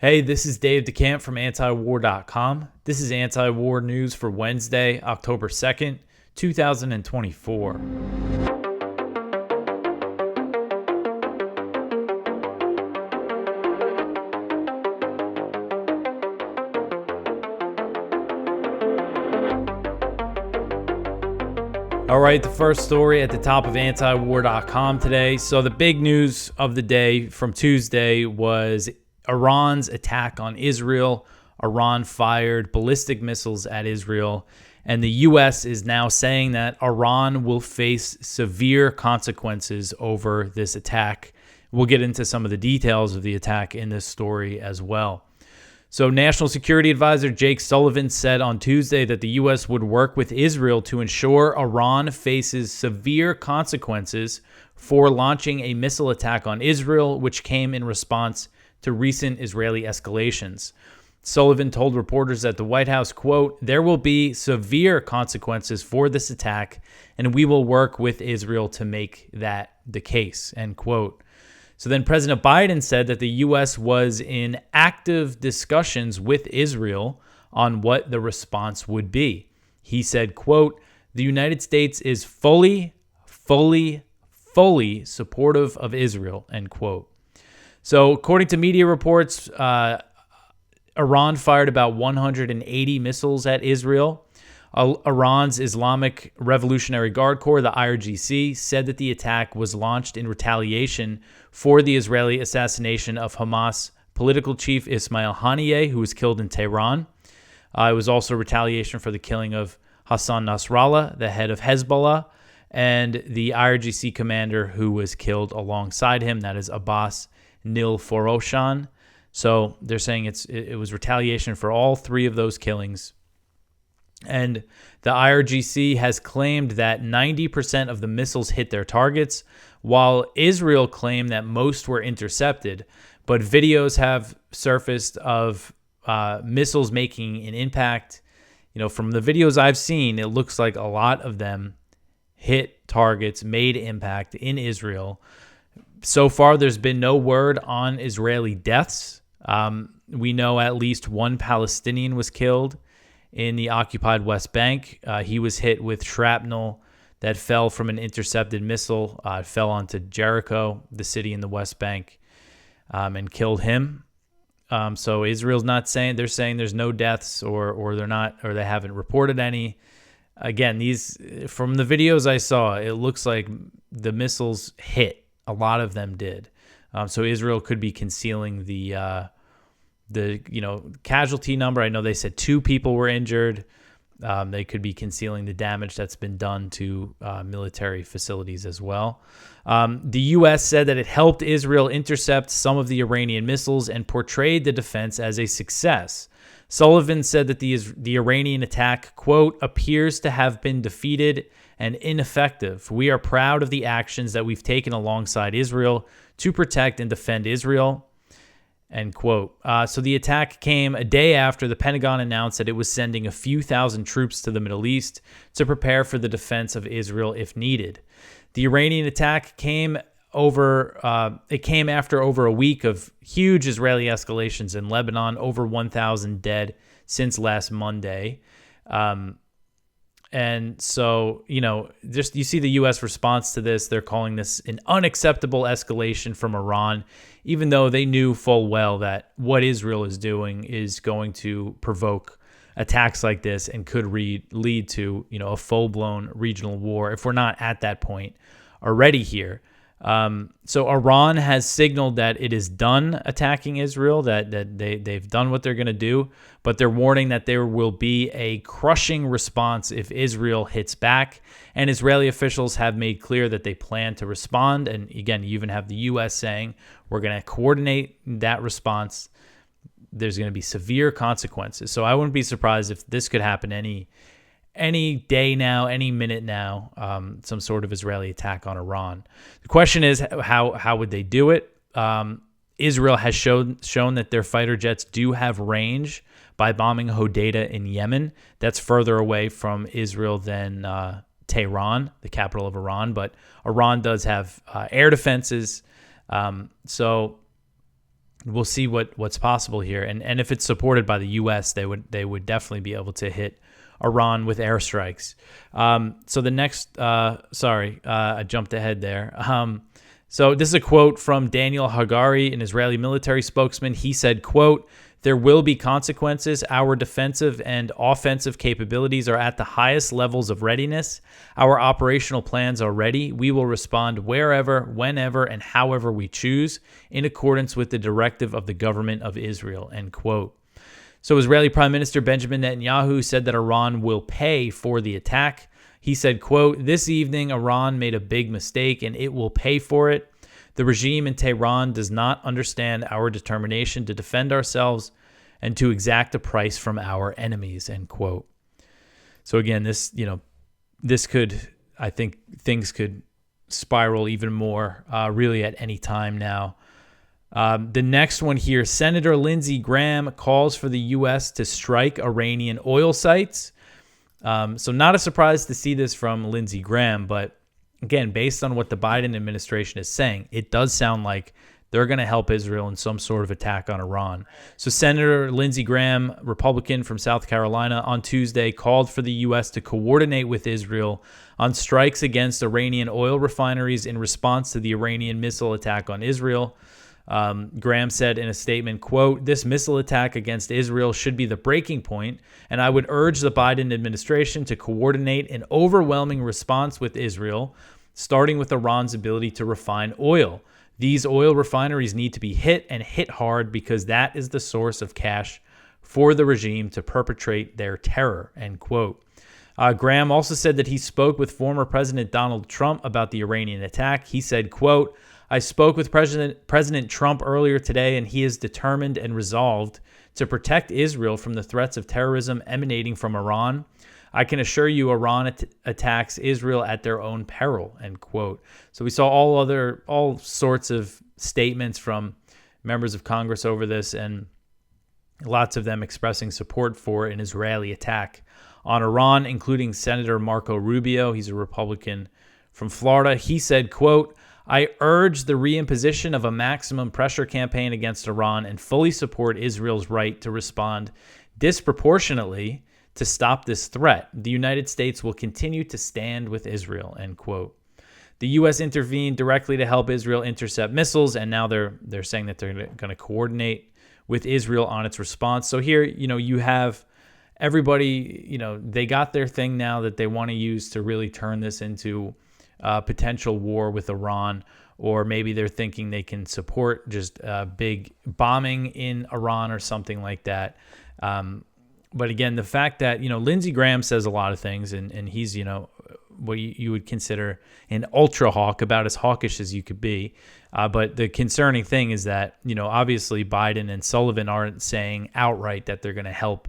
Hey, this is Dave DeCamp from antiwar.com. This is anti-war news for Wednesday, October 2nd, 2024. All right, the first story at the top of antiwar.com today. So the big news of the day from Tuesday was Iran's attack on Israel. Iran fired ballistic missiles at Israel, and the U.S. is now saying that Iran will face severe consequences over this attack. We'll get into some of the details of the attack in this story as well. So National Security Advisor Jake Sullivan said on Tuesday that the U.S. would work with Israel to ensure Iran faces severe consequences for launching a missile attack on Israel, which came in response to recent Israeli escalations. Sullivan told reporters at the White House, quote, "There will be severe consequences for this attack, and we will work with Israel to make that the case," end quote. So then President Biden said that the U.S. was in active discussions with Israel on what the response would be. He said, quote, "The United States is fully supportive of Israel," end quote. So according to media reports, Iran fired about 180 missiles at Israel. Iran's Islamic Revolutionary Guard Corps, the IRGC, said that the attack was launched in retaliation for the Israeli assassination of Hamas political chief Ismail Haniyeh, who was killed in Tehran. It was also retaliation for the killing of Hassan Nasrallah, the head of Hezbollah, and the IRGC commander who was killed alongside him, that is Abbas Nilforoshan. So they're saying it was retaliation for all three of those killings. And the IRGC has claimed that 90% of the missiles hit their targets, while Israel claimed that most were intercepted. But videos have surfaced of missiles making an impact. You know, from the videos I've seen, it looks like a lot of them hit targets, made impact in Israel. So far, there's been no word on Israeli deaths. We know at least one Palestinian was killed in the occupied West Bank. He was hit with shrapnel that fell from an intercepted missile. It fell onto Jericho, the city in the West Bank, and killed him. So Israel's not saying, they're saying there's no deaths, or they're not, or they haven't reported any. Again, these, from the videos I saw, it looks like the missiles hit. A lot of them did. So Israel could be concealing the casualty number. I know they said 2 people were injured. They could be concealing the damage that's been done to military facilities as well. The U.S. said that it helped Israel intercept some of the Iranian missiles and portrayed the defense as a success. Sullivan said that the Iranian attack, quote, "appears to have been defeated and ineffective. We are proud of the actions that we've taken alongside Israel to protect and defend Israel," end quote. So the attack came a day after the Pentagon announced that it was sending a few thousand troops to the Middle East to prepare for the defense of Israel if needed. The Iranian attack came after over a week of huge Israeli escalations in Lebanon, over 1,000 dead since last Monday. And so, just you see the U.S. response to this. They're calling this an unacceptable escalation from Iran, even though they knew full well that what Israel is doing is going to provoke attacks like this and could lead to, a full-blown regional war if we're not at that point already here. So Iran has signaled that it is done attacking Israel, that they've done what they're going to do, but they're warning that there will be a crushing response if Israel hits back. And Israeli officials have made clear that they plan to respond. And again, you even have the U.S. saying, we're going to coordinate that response. There's going to be severe consequences. So I wouldn't be surprised if this could happen any day now, any minute now, some sort of Israeli attack on Iran. The question is, how would they do it? Israel has shown that their fighter jets do have range by bombing Hodeidah in Yemen. That's further away from Israel than Tehran, the capital of Iran, but Iran does have air defenses. So we'll see what's possible here. And if it's supported by the U.S., they would definitely be able to hit Iran with airstrikes. So the next, I jumped ahead there. So this is a quote from Daniel Hagari, an Israeli military spokesman. He said, quote, "There will be consequences. Our defensive and offensive capabilities are at the highest levels of readiness. Our operational plans are ready. We will respond wherever, whenever, and however we choose in accordance with the directive of the government of Israel," end quote. So Israeli Prime Minister Benjamin Netanyahu said that Iran will pay for the attack. He said, quote, "This evening, Iran made a big mistake and it will pay for it. The regime in Tehran does not understand our determination to defend ourselves and to exact a price from our enemies," end quote. So again, this could, I think things could spiral even more really at any time now. The next one here, Senator Lindsey Graham calls for the U.S. to strike Iranian oil sites. So not a surprise to see this from Lindsey Graham, but again, based on what the Biden administration is saying, it does sound like they're going to help Israel in some sort of attack on Iran. So Senator Lindsey Graham, Republican from South Carolina, on Tuesday called for the U.S. to coordinate with Israel on strikes against Iranian oil refineries in response to the Iranian missile attack on Israel. Graham said in a statement, quote, "This missile attack against Israel should be the breaking point, and I would urge the Biden administration to coordinate an overwhelming response with Israel, starting with Iran's ability to refine oil. These oil refineries need to be hit and hit hard because that is the source of cash for the regime to perpetrate their terror," end quote. Graham also said that he spoke with former President Donald Trump about the Iranian attack. He said, quote, "I spoke with President Trump earlier today, and he is determined and resolved to protect Israel from the threats of terrorism emanating from Iran. I can assure you Iran attacks Israel at their own peril," end quote. So we saw all sorts of statements from members of Congress over this, and lots of them expressing support for an Israeli attack on Iran, including Senator Marco Rubio. He's a Republican from Florida. He said, quote, "I urge the reimposition of a maximum pressure campaign against Iran and fully support Israel's right to respond disproportionately to stop this threat. The United States will continue to stand with Israel," end quote. The U.S. intervened directly to help Israel intercept missiles, and now they're saying that they're going to coordinate with Israel on its response. So here, you have everybody, they got their thing now that they want to use to really turn this into potential war with Iran, or maybe they're thinking they can support just big bombing in Iran or something like that. But again, the fact that, Lindsey Graham says a lot of things, and he's, what you would consider an ultra hawk, about as hawkish as you could be. But the concerning thing is that, obviously Biden and Sullivan aren't saying outright that they're going to help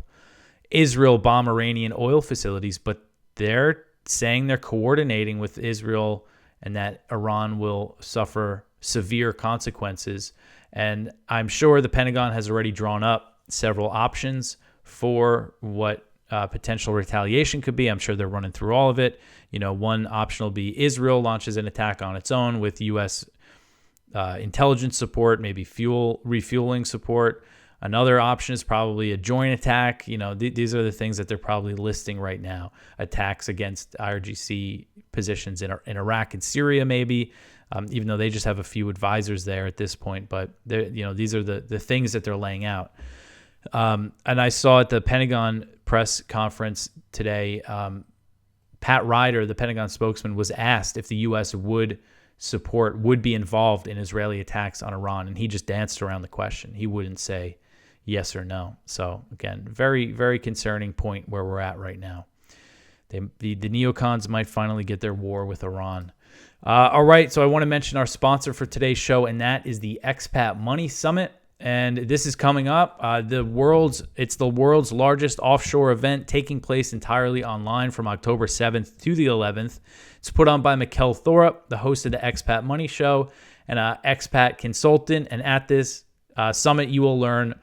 Israel bomb Iranian oil facilities, but they're saying they're coordinating with Israel and that Iran will suffer severe consequences. And I'm sure the Pentagon has already drawn up several options for what potential retaliation could be. I'm sure they're running through all of it. One option will be Israel launches an attack on its own with U.S. Intelligence support, maybe refueling support. Another option is probably a joint attack. These are the things that they're probably listing right now. Attacks against IRGC positions in Iraq and Syria, maybe, even though they just have a few advisors there at this point. But these are the things that they're laying out. And I saw at the Pentagon press conference today, Pat Ryder, the Pentagon spokesman, was asked if the U.S. would be involved in Israeli attacks on Iran, and he just danced around the question. He wouldn't say yes or no. So again, very, very concerning point where we're at right now. The neocons might finally get their war with Iran. All right, so I want to mention our sponsor for today's show, and that is the Expat Money Summit. And this is coming up. It's the world's largest offshore event, taking place entirely online from October 7th to the 11th. It's put on by Mikkel Thorup, the host of the Expat Money Show, and an expat consultant. And at this summit, you will learn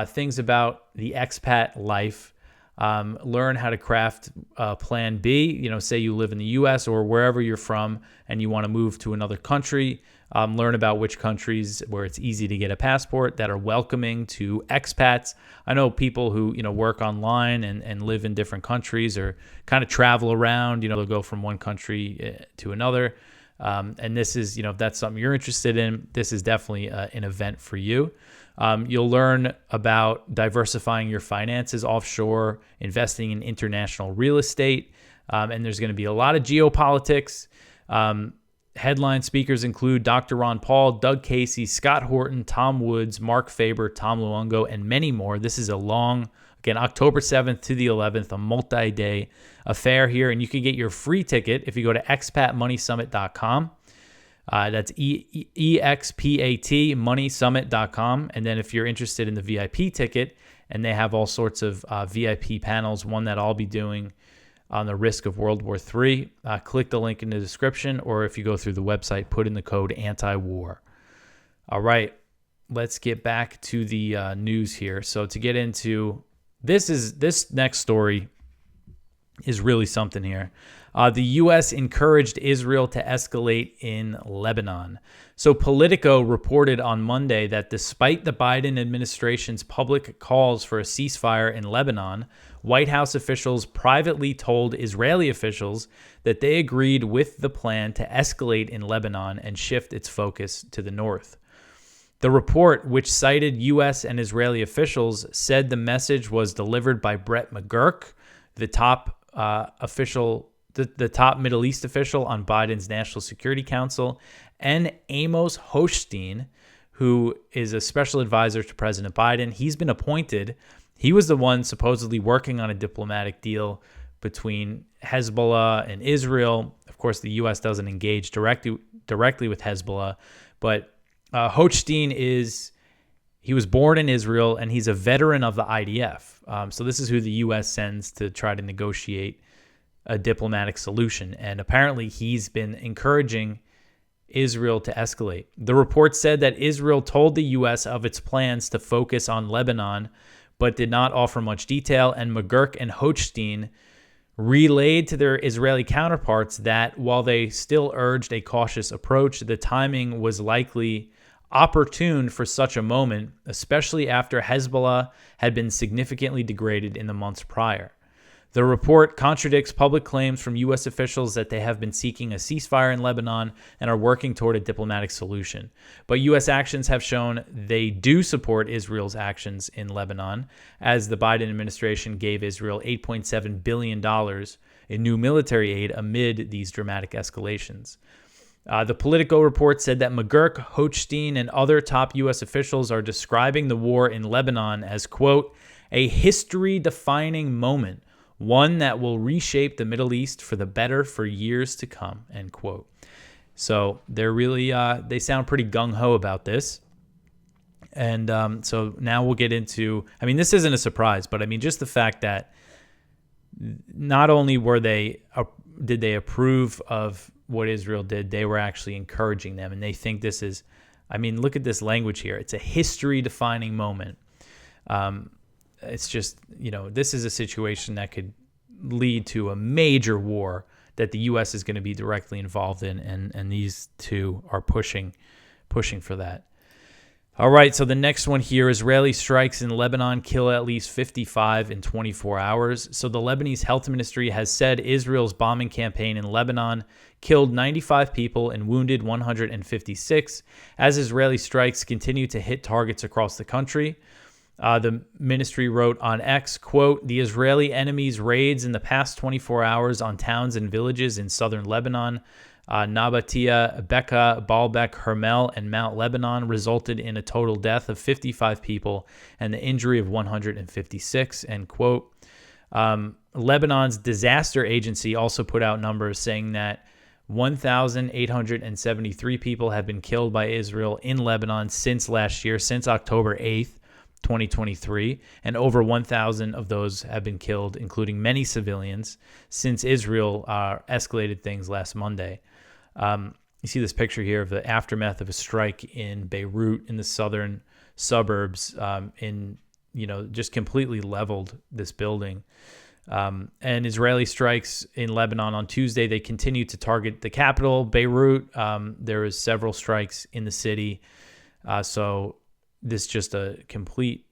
things about the expat life, learn how to craft Plan B. Say you live in the U.S. or wherever you're from and you want to move to another country. Learn about which countries where it's easy to get a passport that are welcoming to expats. I know people who, work online and live in different countries or kind of travel around, they'll go from one country to another. And this is, if that's something you're interested in, this is definitely an event for you. You'll learn about diversifying your finances offshore, investing in international real estate, and there's going to be a lot of geopolitics. Headline speakers include Dr. Ron Paul, Doug Casey, Scott Horton, Tom Woods, Mark Faber, Tom Luongo, and many more. This is a long, again, October 7th to the 11th, a multi-day affair here, and you can get your free ticket if you go to expatmoneysummit.com. That's EXPAT moneysummit.com. And then if you're interested in the VIP ticket, and they have all sorts of VIP panels, one that I'll be doing on the risk of World War III, click the link in the description, or if you go through the website, put in the code anti-war. All right, let's get back to the news here. So to get into this next story is really something here. The U.S. encouraged Israel to escalate in Lebanon. So Politico reported on Monday that despite the Biden administration's public calls for a ceasefire in Lebanon, White House officials privately told Israeli officials that they agreed with the plan to escalate in Lebanon and shift its focus to the north. The report, which cited U.S. and Israeli officials, said the message was delivered by Brett McGurk, the top the top Middle East official on Biden's National Security Council, and Amos Hochstein, who is a special advisor to President Biden. He's been appointed. He was the one supposedly working on a diplomatic deal between Hezbollah and Israel. Of course, the U.S. doesn't engage directly with Hezbollah, but Hochstein he was born in Israel, and he's a veteran of the IDF. So this is who the U.S. sends to try to negotiate a diplomatic solution. And apparently he's been encouraging Israel to escalate. The report said that Israel told the U.S. of its plans to focus on Lebanon, but did not offer much detail. And McGurk and Hochstein relayed to their Israeli counterparts that while they still urged a cautious approach, the timing was likely opportune for such a moment, especially after Hezbollah had been significantly degraded in the months prior. The report contradicts public claims from U.S. officials that they have been seeking a ceasefire in Lebanon and are working toward a diplomatic solution. But U.S. actions have shown they do support Israel's actions in Lebanon, as the Biden administration gave Israel $8.7 billion in new military aid amid these dramatic escalations. The Politico report said that McGurk, Hochstein, and other top U.S. officials are describing the war in Lebanon as, quote, a history-defining moment, one that will reshape the Middle East for the better for years to come, end quote. So they're really, they sound pretty gung-ho about this. And so now we'll get into, this isn't a surprise, but just the fact that not only did they approve of what Israel did, they were actually encouraging them. And they think this is, look at this language here. It's a history-defining moment. It's just, this is a situation that could lead to a major war that the U.S. is going to be directly involved in, and these two are pushing for that. All right, so the next one here, Israeli strikes in Lebanon kill at least 55 in 24 hours. So the Lebanese health ministry has said Israel's bombing campaign in Lebanon killed 95 people and wounded 156 as Israeli strikes continue to hit targets across the country. The ministry wrote on X, quote, the Israeli enemy's raids in the past 24 hours on towns and villages in southern Lebanon, Nabatia, Becca, Baalbek, Hermel, and Mount Lebanon resulted in a total death of 55 people and the injury of 156, end quote. Lebanon's disaster agency also put out numbers saying that 1,873 people have been killed by Israel in Lebanon since last year, since October 8th. 2023, and over 1,000 of those have been killed, including many civilians, since Israel escalated things last Monday. You see this picture here of the aftermath of a strike in Beirut in the southern suburbs, just completely leveled this building. And Israeli strikes in Lebanon on Tuesday, they continue to target the capital, Beirut. There was several strikes in the city. So this is just a complete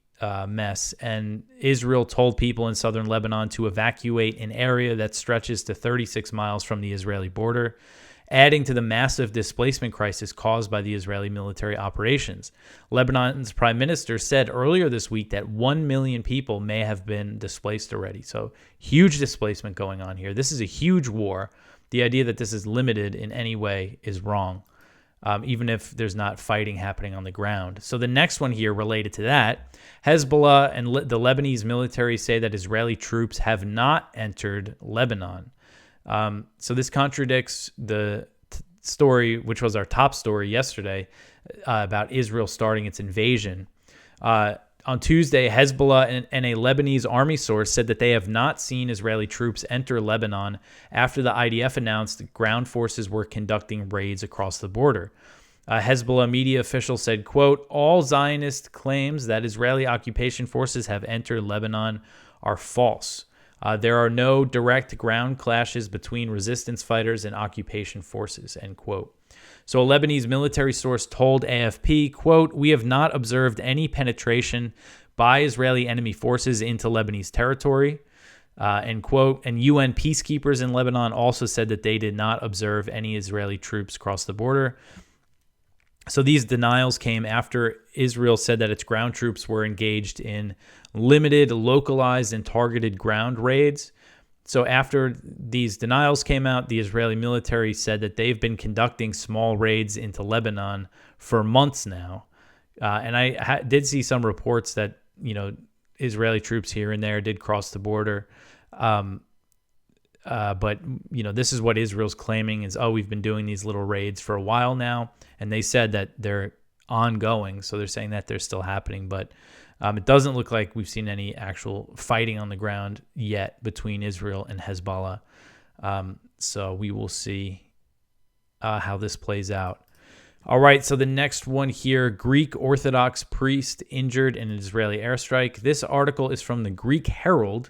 mess. And Israel told people in southern Lebanon to evacuate an area that stretches to 36 miles from the Israeli border, adding to the massive displacement crisis caused by the Israeli military operations. Lebanon's prime minister said earlier this week that 1 million people may have been displaced already. So huge displacement going on here. This is a huge war. The idea that this is limited in any way is wrong, even if there's not fighting happening on the ground. So the next one here related to that, Hezbollah and the Lebanese military say that Israeli troops have not entered Lebanon. So this contradicts the story, which was our top story yesterday, about Israel starting its invasion. On Tuesday, Hezbollah and a Lebanese army source said that they have not seen Israeli troops enter Lebanon after the IDF announced ground forces were conducting raids across the border. Hezbollah media official said, quote, "All Zionist claims that Israeli occupation forces have entered Lebanon are false. There are no direct ground clashes between resistance fighters and occupation forces," end quote. So a Lebanese military source told AFP, quote, "We have not observed any penetration by Israeli enemy forces into Lebanese territory," end quote. And UN peacekeepers in Lebanon also said that they did not observe any Israeli troops cross the border. So these denials came after Israel said that its ground troops were engaged in limited, localized, and targeted ground raids. So after these denials came out, the Israeli military said that they've been conducting small raids into Lebanon for months now. And I did see some reports that, Israeli troops here and there did cross the border. But, this is what Israel's claiming is, we've been doing these little raids for a while now. And they said that they're ongoing. So they're saying that they're still happening. But it doesn't look like we've seen any actual fighting on the ground yet between Israel and Hezbollah. So we will see how this plays out. All right, so the next one here, Greek Orthodox priest injured in an Israeli airstrike. This article is from the Greek Herald.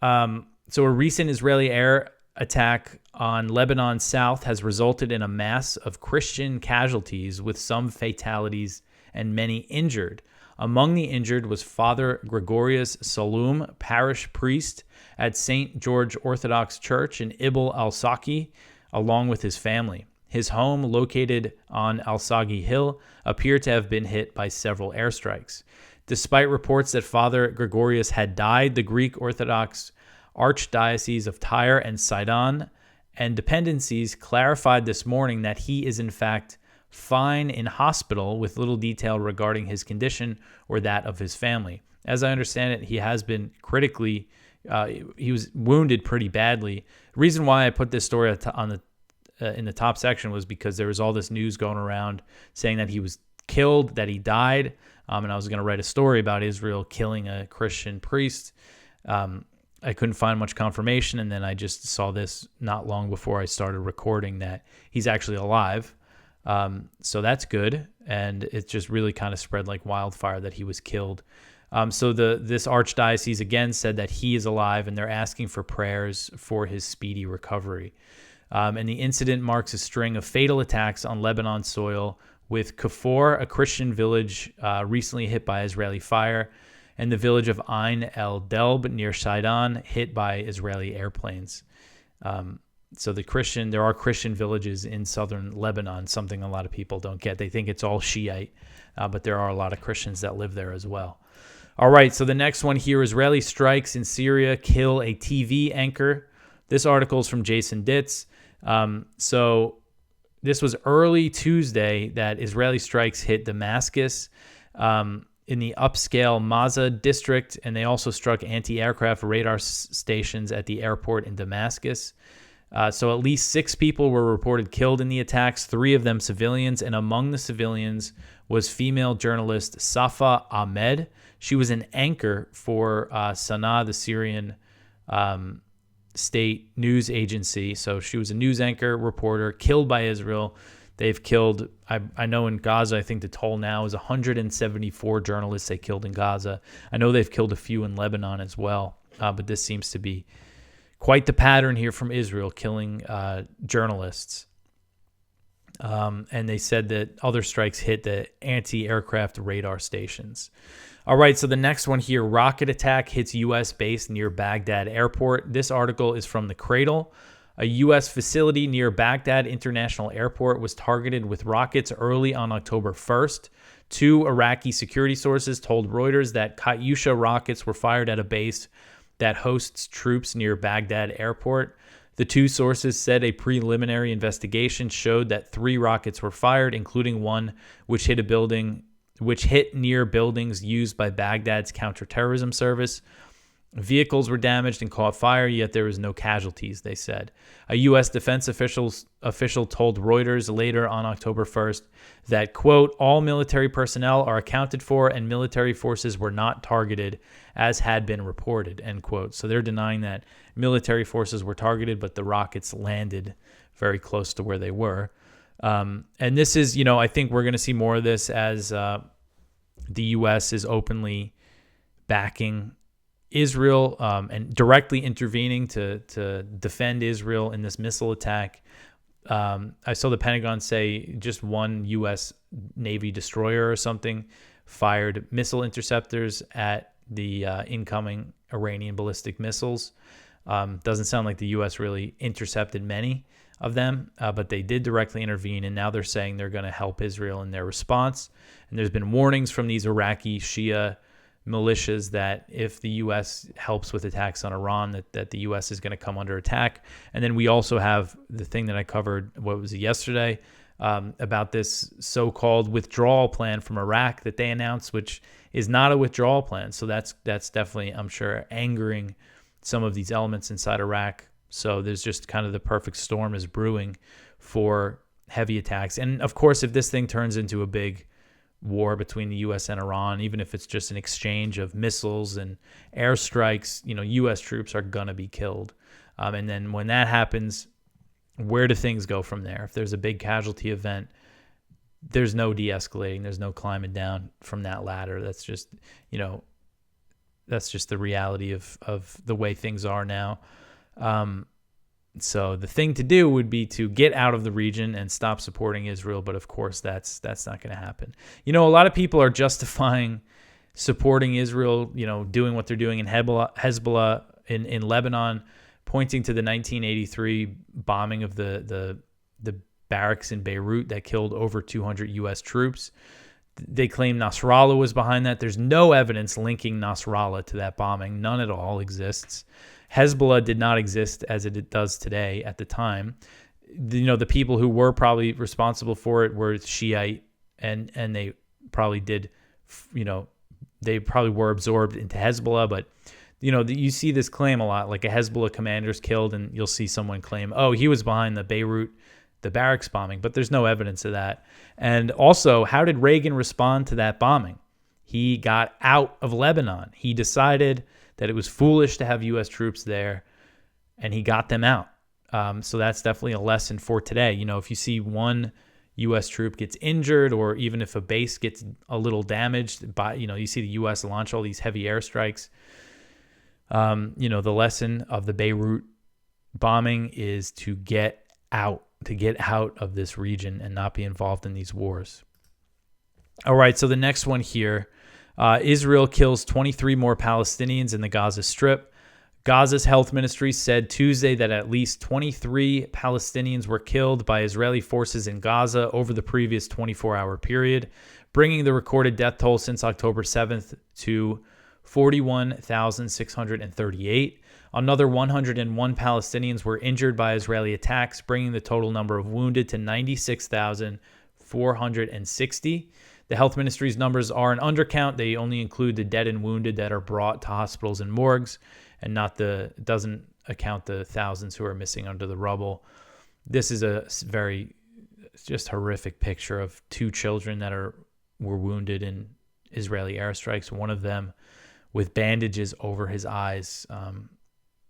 So a recent Israeli air attack on Lebanon south has resulted in a mass of Christian casualties, with some fatalities and many injured. Among the injured was Father Gregorius Salum, parish priest at St. George Orthodox Church in Ibl al-Saki, along with his family. His home, located on Al-Sagi Hill, appeared to have been hit by several airstrikes. Despite reports that Father Gregorius had died, the Greek Orthodox Archdiocese of Tyre and Sidon and dependencies clarified this morning that he is in fact fine in hospital, with little detail regarding his condition or that of his family. As I understand it, he has been critically, he was wounded pretty badly. The reason why I put this story in the top section was because there was all this news going around saying that he was killed, that he died, and I was going to write a story about Israel killing a Christian priest. I couldn't find much confirmation, and then I just saw this not long before I started recording that he's actually alive. So that's good, and it just really kind of spread like wildfire that he was killed. So this archdiocese again said that he is alive, and they're asking for prayers for his speedy recovery. And the incident marks a string of fatal attacks on Lebanon soil, with Kafur, a Christian village recently hit by Israeli fire, and the village of Ain el-Delb near Sidon hit by Israeli airplanes. So there are Christian villages in southern Lebanon, something a lot of people don't get. They think it's all Shiite, but there are a lot of Christians that live there as well. All right, so the next one here, Israeli strikes in Syria kill a TV anchor. This article is from Jason Ditz. So this was early Tuesday that Israeli strikes hit Damascus in the upscale Maza district, and they also struck anti-aircraft radar stations at the airport in Damascus. So at least 6 people were reported killed in the attacks, 3 of them civilians, and among the civilians was female journalist Safa Ahmed. She was an anchor for Sana'a, the Syrian state news agency. So she was a news anchor, reporter, killed by Israel. They've killed, I know in Gaza, I think the toll now is 174 journalists they killed in Gaza. I know they've killed a few in Lebanon as well, but this seems to be quite the pattern here from Israel, killing journalists. And they said that other strikes hit the anti-aircraft radar stations. All right, so the next one here, rocket attack hits U.S. base near Baghdad airport. This article is from The Cradle. A U.S. facility near Baghdad International Airport was targeted with rockets early on October 1st. Two Iraqi security sources told Reuters that Katyusha rockets were fired at a base that hosts troops near Baghdad airport. The two sources said a preliminary investigation showed that 3 rockets were fired, including one which hit near buildings used by Baghdad's counterterrorism service. Vehicles were damaged and caught fire, yet there was no casualties, they said. A U.S. defense official told Reuters later on October 1st that, quote, all military personnel are accounted for and military forces were not targeted as had been reported, end quote. So they're denying that military forces were targeted, but the rockets landed very close to where they were. And this is, I think we're going to see more of this as the U.S. is openly backing Israel and directly intervening to defend Israel in this missile attack. I saw the Pentagon say just one U.S. Navy destroyer or something fired missile interceptors at the incoming Iranian ballistic missiles. Doesn't sound like the U.S. really intercepted many of them, but they did directly intervene, and now they're saying they're going to help Israel in their response. And there's been warnings from these Iraqi Shia militias that if the U.S. helps with attacks on Iran, that the U.S. is going to come under attack. And then we also have the thing that I covered, what was it, yesterday, about this so-called withdrawal plan from Iraq that they announced, which is not a withdrawal plan. So that's definitely, I'm sure, angering some of these elements inside Iraq. So there's just kind of the perfect storm is brewing for heavy attacks. And of course, if this thing turns into a big war between the U.S. and Iran, even if it's just an exchange of missiles and airstrikes, U.S. troops are going to be killed. And then when that happens, where do things go from there? If there's a big casualty event, there's no de-escalating. There's no climbing down from that ladder. That's just, that's just the reality of the way things are now. So the thing to do would be to get out of the region and stop supporting Israel. But of course, that's not going to happen. A lot of people are justifying supporting Israel, doing what they're doing in Hezbollah in Lebanon, pointing to the 1983 bombing of the barracks in Beirut that killed over 200 U.S. troops. They claim Nasrallah was behind that. There's no evidence linking Nasrallah to that bombing. None at all exists. Hezbollah did not exist as it does today at the time. The people who were probably responsible for it were Shiite, and they probably did, they probably were absorbed into Hezbollah. But, you see this claim a lot, like a Hezbollah commander's killed, and you'll see someone claim, oh, he was behind the Beirut, the barracks bombing. But there's no evidence of that. And also, how did Reagan respond to that bombing? He got out of Lebanon. He decided that it was foolish to have U.S. troops there, and he got them out. So that's definitely a lesson for today. If you see one U.S. troop gets injured, or even if a base gets a little damaged, you see the U.S. launch all these heavy airstrikes. The lesson of the Beirut bombing is to get out of this region and not be involved in these wars. All right, so the next one here. Israel kills 23 more Palestinians in the Gaza Strip. Gaza's health ministry said Tuesday that at least 23 Palestinians were killed by Israeli forces in Gaza over the previous 24-hour period, bringing the recorded death toll since October 7th to 41,638. Another 101 Palestinians were injured by Israeli attacks, bringing the total number of wounded to 96,460. The health ministry's numbers are an undercount. They only include the dead and wounded that are brought to hospitals and morgues, and doesn't account the thousands who are missing under the rubble. This is a very just horrific picture of 2 children that were wounded in Israeli airstrikes. One of them with bandages over his eyes.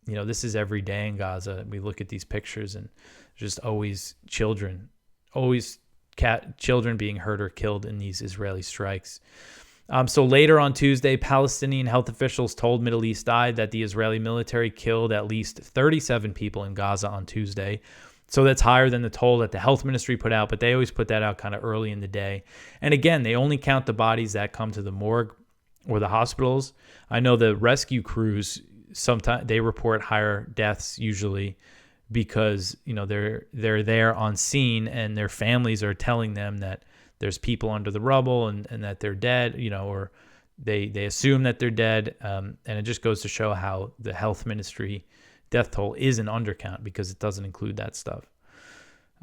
This is every day in Gaza. We look at these pictures and just always children, always children being hurt or killed in these Israeli strikes. So later on Tuesday, Palestinian health officials told Middle East Eye that the Israeli military killed at least 37 people in Gaza on Tuesday. So that's higher than the toll that the health ministry put out, but they always put that out kind of early in the day. And again, they only count the bodies that come to the morgue or the hospitals. I know the rescue crews, sometimes they report higher deaths usually because, they're there on scene and their families are telling them that there's people under the rubble and that they're dead, or they assume that they're dead. And it just goes to show how the health ministry death toll is an undercount because it doesn't include that stuff.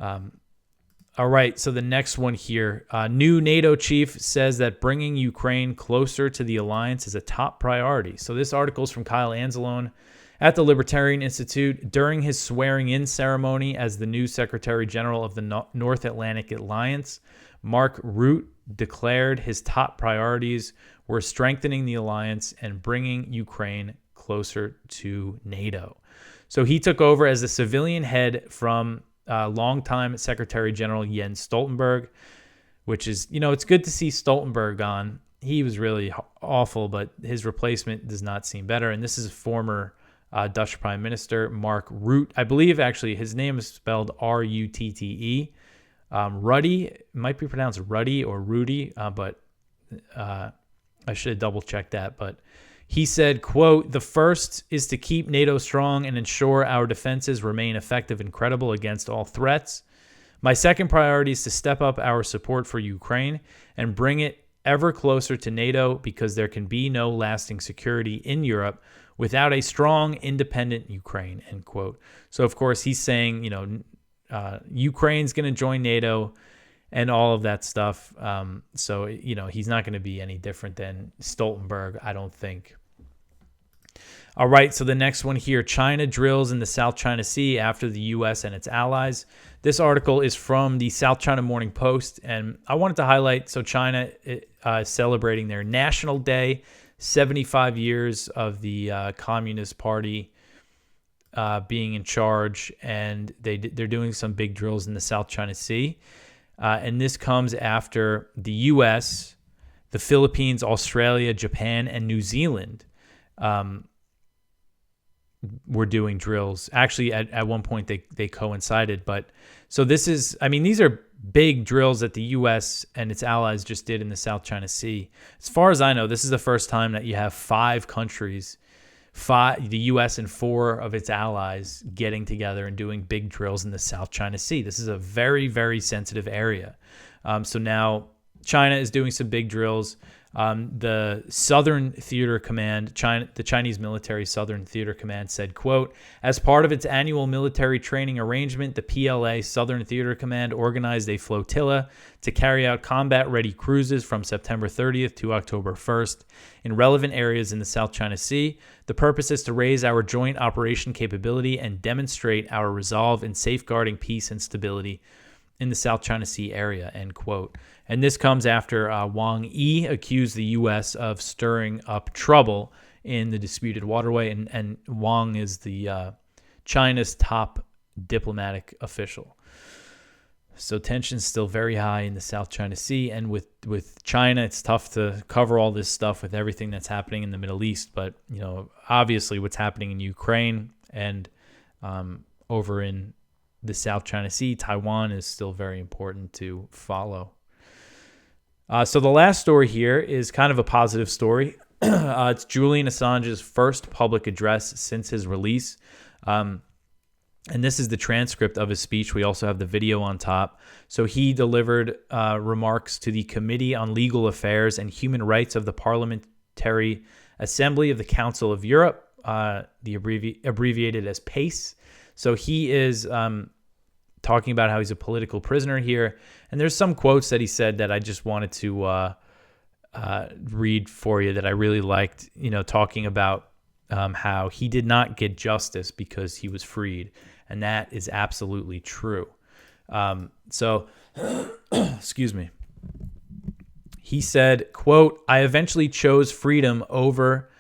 All right, so the next one here. New NATO chief says that bringing Ukraine closer to the alliance is a top priority. So this article is from Kyle Anzalone at the Libertarian Institute. During his swearing-in ceremony as the new Secretary General of the North Atlantic Alliance, Mark Rutte declared his top priorities were strengthening the alliance and bringing Ukraine closer to NATO. So he took over as the civilian head from longtime Secretary General Jens Stoltenberg, which is, it's good to see Stoltenberg on. He was really awful, but his replacement does not seem better. And this is former Dutch Prime Minister Mark Rutte. I believe, actually, his name is spelled Rutte. Ruddy, might be pronounced Ruddy or Rudy, but I should double check that. But he said, quote, "The first is to keep NATO strong and ensure our defenses remain effective and credible against all threats. My second priority is to step up our support for Ukraine and bring it ever closer to NATO because there can be no lasting security in Europe without a strong, independent Ukraine," end quote. So, of course, he's saying, Ukraine's going to join NATO and all of that stuff. So, he's not going to be any different than Stoltenberg, I don't think. All right, so the next one here, China drills in the South China Sea after the U.S. and its allies. This article is from the South China Morning Post, and I wanted to highlight, so China is celebrating their National Day, 75 years of the Communist Party being in charge, and they're doing some big drills in the South China Sea. And this comes after the U.S., the Philippines, Australia, Japan, and New Zealand were doing drills. Actually, at one point they coincided. But so this is, these are big drills that the U.S. and its allies just did in the South China Sea. As far as I know, this is the first time that you have 5 countries, the U.S. and 4 of its allies getting together and doing big drills in the South China Sea. This is a very, very sensitive area. So now China is doing some big drills. The Southern Theater Command, the Chinese military Southern Theater Command said, quote, "As part of its annual military training arrangement, the PLA Southern Theater Command organized a flotilla to carry out combat-ready cruises from September 30th to October 1st in relevant areas in the South China Sea. The purpose is to raise our joint operation capability and demonstrate our resolve in safeguarding peace and stability in the South China Sea area," end quote. And this comes after Wang Yi accused the U.S. of stirring up trouble in the disputed waterway, and Wang is the China's top diplomatic official. So tension's still very high in the South China Sea, and with China, it's tough to cover all this stuff with everything that's happening in the Middle East. But obviously, what's happening in Ukraine and over in the South China Sea, Taiwan is still very important to follow. So the last story here is kind of a positive story. It's Julian Assange's first public address since his release. And this is the transcript of his speech. We also have the video on top. So he delivered remarks to the Committee on Legal Affairs and Human Rights of the Parliamentary Assembly of the Council of Europe, abbreviated as PACE. So he is talking about how he's a political prisoner here. And there's some quotes that he said that I just wanted to read for you that I really liked, talking about how he did not get justice because he was freed. And that is absolutely true. So, excuse me. He said, quote, "I eventually chose freedom over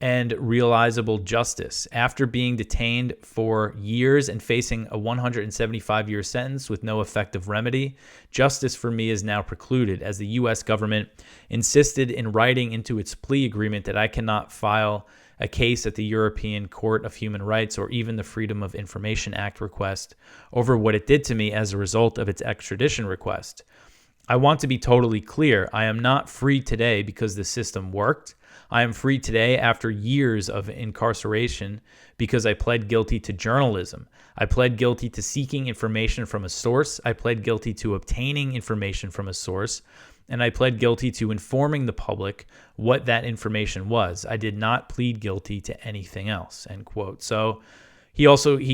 and realizable justice. After being detained for years and facing a 175-year sentence with no effective remedy, justice for me is now precluded, as the U.S. government insisted in writing into its plea agreement that I cannot file a case at the European Court of Human Rights or even the Freedom of Information Act request over what it did to me as a result of its extradition request. I want to be totally clear. I am not free today because the system worked. I am free today after years of incarceration because I pled guilty to journalism. I pled guilty to seeking information from a source. I pled guilty to obtaining information from a source. And I pled guilty to informing the public what that information was. I did not plead guilty to anything else, end quote. So he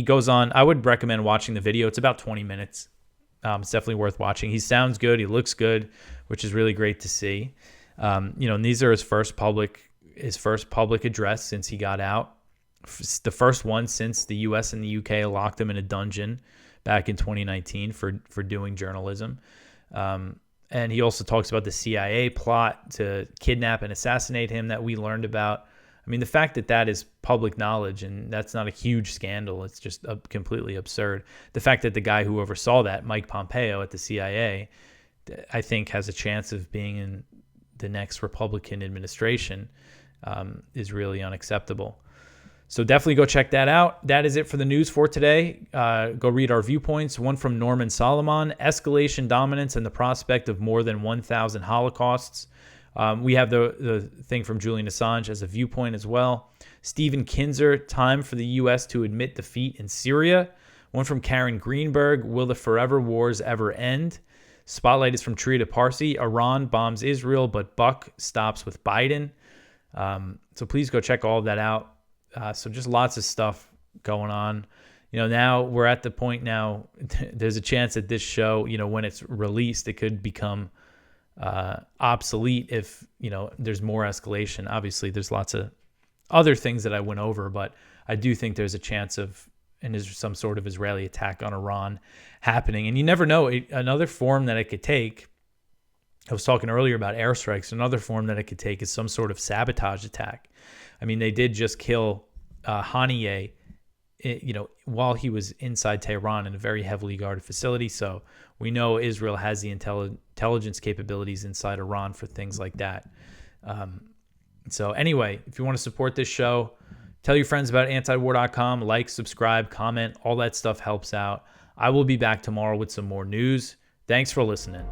goes on. I would recommend watching the video. It's about 20 minutes. It's definitely worth watching. He sounds good. He looks good, which is really great to see. And these are his first public address since he got out. The first one since the U.S. and the U.K. locked him in a dungeon back in 2019 for doing journalism. And he also talks about the CIA plot to kidnap and assassinate him that we learned about. I mean, the fact that that is public knowledge and that's not a huge scandal, it's just completely absurd. The fact that the guy who oversaw that, Mike Pompeo at the CIA, I think has a chance of being in the next Republican administration, is really unacceptable. So definitely go check that out. That is it for the news for today. Go read our viewpoints. One from Norman Solomon: Escalation, Dominance, and the Prospect of More Than 1,000 Holocausts. We have the thing from Julian Assange as a viewpoint as well. Stephen Kinzer: Time for the U.S. to Admit Defeat in Syria. One from Karen Greenberg: Will the Forever Wars Ever End? Spotlight is from Trita Parsi: Iran bombs Israel, but Buck stops with Biden. So please go check all of that out. So just lots of stuff going on. Now we're at the point now, there's a chance that this show, when it's released, it could become obsolete if, there's more escalation. Obviously, there's lots of other things that I went over, but I do think there's a chance of some sort of Israeli attack on Iran happening. And you never know, another form that it could take. I was talking earlier about airstrikes. Another form that it could take is some sort of sabotage attack. I mean, they did just kill Haniyeh, while he was inside Tehran in a very heavily guarded facility. So we know Israel has the intelligence capabilities inside Iran for things like that. So anyway, if you want to support this show, tell your friends about antiwar.com, like, subscribe, comment, all that stuff helps out. I will be back tomorrow with some more news. Thanks for listening.